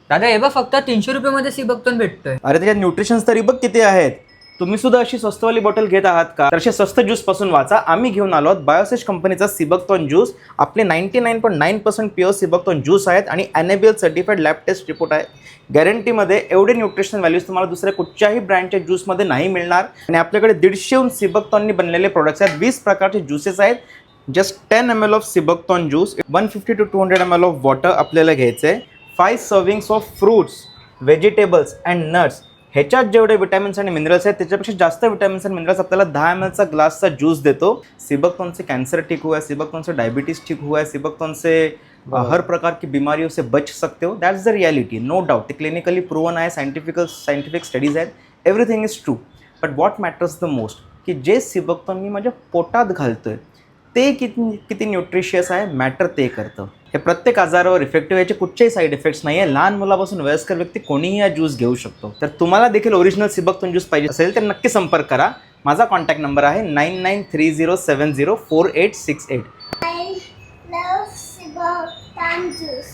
दादा हे बघ फक्त 300 रुपयामध्ये सिबकतोन भेटतोय. अरे त्याच्यात न्यूट्रिशन्स तरी बघ किती आहेत. तुम्ही सुद्धा अशी स्वस्तवाली बॉटल घेत आहात का? तर अशा स्वस्त ज्यूस पासून वाचा. आम्ही घेऊन आलो आहोत बायोसेज कंपनीचा सिबकतोन ज्यूस. आपले 99.9% प्युअर सिबकतोन ज्यूस आहेत आणि NABL certified lab test report आहे. गॅरंटीमध्ये एवढे न्यूट्रिशनल व्हॅल्यूज तुम्हाला दुसऱ्या कुठच्याही ब्रँडच्या ज्यूसमध्ये नाही मिळणार. आणि आपल्याकडे 150 सिबकतोननी बनलेले प्रोडक्ट्स आहेत. 20 प्रकारचे ज्यूसेस आहेत. Just 10 ml of seabuckthorn juice, 150 to 200 ml of water आपल्याला घ्यायचं आहे. 5 servings of fruits, vegetables and nuts. ह्याच्यात जेवढे विटॅमिन्स आणि मिनरल्स आहेत त्याच्यापेक्षा जास्त विटॅमिन्स आणि मिनरल्स आपल्याला 10 ml ग्लासचा ज्यूस देतो. सिबकतोन से कैंसर ठीक हुआ है, सिबकतोन से डायबिटीज ठीक हुआ है, सिबकतोन से हर प्रकार की बीमारियों से बच सकते हो. That's the reality, no doubt. Clinically proven आहे, सायंटिफिक स्टडीज आहेत. Everything is true. But what matters the most की जे सिबकतोन मी माझ्या पोटात घालतोय ते किती न्यूट्रिशियस आहे मॅटर ते करतं. हे प्रत्येक आजारावर इफेक्टिव्ह, याचे कुठचेही साईड इफेक्ट्स नाही आहे. लहान मुलापासून वयस्कर व्यक्ती कोणीही हा ज्यूस घेऊ शकतो. तर तुम्हाला देखील ओरिजिनल सिबकतोन ज्यूस पाहिजे असेल तर नक्की संपर्क करा. माझा कॉन्टॅक्ट नंबर आहे 9930704868. I love Sibok Tan juice.